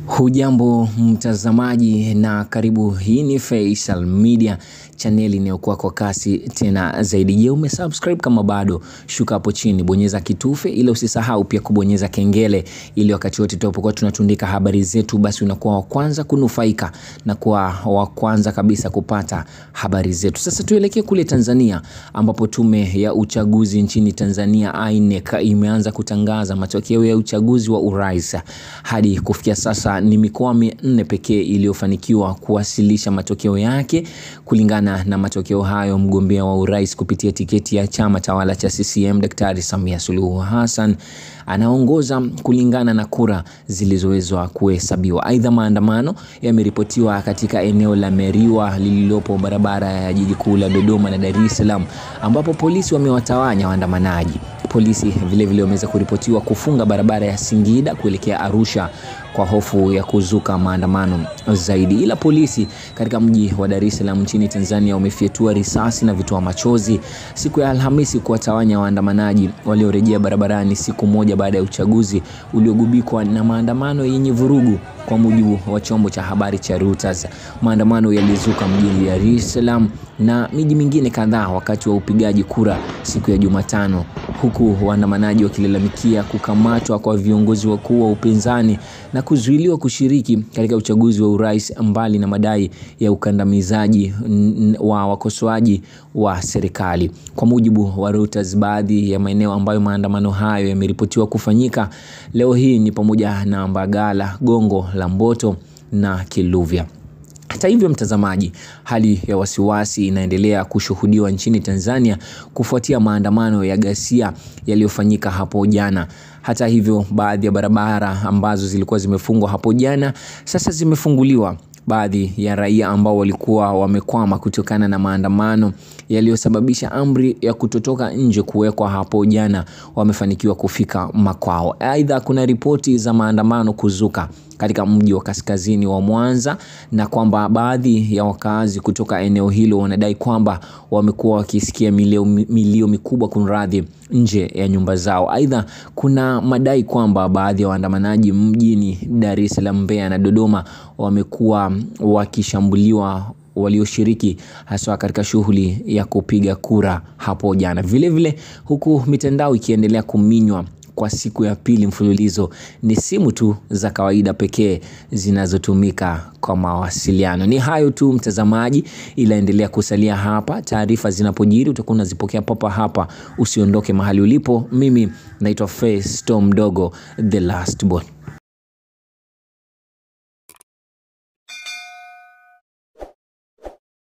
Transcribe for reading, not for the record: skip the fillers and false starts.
Hujambo mtazamaji na karibu. Hii ni Faisal Media, chaneli inayokuwa kwa kasi tena zaidi. Je, umesubscribe? Kama bado, shuka hapo chini, bonyeza kitufe ili usisahau pia kubonyeza kengele ili wakati wote tunapokuwa tunatundika habari zetu basi unakuwa wa kwanza kunufaika na kuwa wa kwanza kabisa kupata habari zetu. Sasa tuelekee kule Tanzania ambapo tume ya uchaguzi nchini Tanzania INEC imeanza kutangaza matokeo ya uchaguzi wa urais. Hadi kufikia sasa ni mikoa 4 pekee iliyofanikiwa kuwasilisha matokeo yake. Kulingana na matokeo hayo, mgombea wa urais kupitia tiketi ya chama tawala cha CCM Daktari Samia Suluhu Hassan anaongoza kulingana na kura zilizowezwa kuhesabiwa. Aidha, maandamano yameripotiwa katika eneo la Meriwa lililopo barabara ya jiji kuu la Dodoma na Dar es Salaam ambapo polisi wamewatawanya waandamanaji. Polisi vile wameweza kuripotiwa kufunga barabara ya Singida kuelekea Arusha kwa hofu ya kuzuka maandamano zaidi. Ila polisi katika mji wa Dar es Salaam nchini Tanzania wamefyatua risasi na vitoa machozi siku ya Alhamisi kuwatawanya waandamanaji waliorejea barabarani siku moja baada ya uchaguzi uliogubikwa na maandamano yenye vurugu. Kwa mujibu wa chombo cha habari cha Reuters, maandamano yalizuka mjini Dar es Salaam na miji mingine kadhaa wakati wa upigaji kura siku ya Jumatano, huku waandamanaji wakilalamikia kukamatwa kwa viongozi wakuu wa upinzani na kuzuiliwa kushiriki katika uchaguzi wa urais, mbali na madai ya ukandamizaji wa wakosoaji wa serikali. Kwa mujibu wa Reuters, baadhi ya maeneo ambayo maandamano hayo yameripotiwa kufanyika leo hii ni pamoja na Mbagala, Gongo la Mboto na Kiluvya. Hata hivyo mtazamaji, hali ya wasiwasi inaendelea kushuhudiwa nchini Tanzania kufuatia maandamano ya ghasia yaliyofanyika hapo jana. Hata hivyo, baadhi ya barabara ambazo zilikuwa zimefungwa hapo jana sasa zimefunguliwa. Baadhi ya raia ambao walikuwa wamekwama kutokana na maandamano yaliyosababisha amri ya kutotoka nje kuwekwa hapo jana wamefanikiwa kufika makwao. Aidha, kuna ripoti za maandamano kuzuka katika mji wa kaskazini wa Mwanza na kwamba baadhi ya wakazi kutoka eneo hilo wanadai kwamba wamekuwa wakisikia milio mikubwa kunradhi nje ya nyumba zao. Aidha, kuna madai kwamba baadhi ya waandamanaji mjini Dar es Salaam, Mbeya na Dodoma wamekuwa wakishambuliwa walioshiriki hasa katika shughuli ya kupiga kura hapo jana. Vile huku mitandao ikiendelea kuminywa kwa siku ya pili mfululizo, ni simu tu za kawaida pekee zinazotumika kwa mawasiliano. Ni hayo tu mtazamaji, ila endelea kusalia hapa. Taarifa zinapojiri utakuwa unazipokea papa hapa. Usiondoke mahali ulipo. Mimi naitwa Face Tom Dogo, the last born.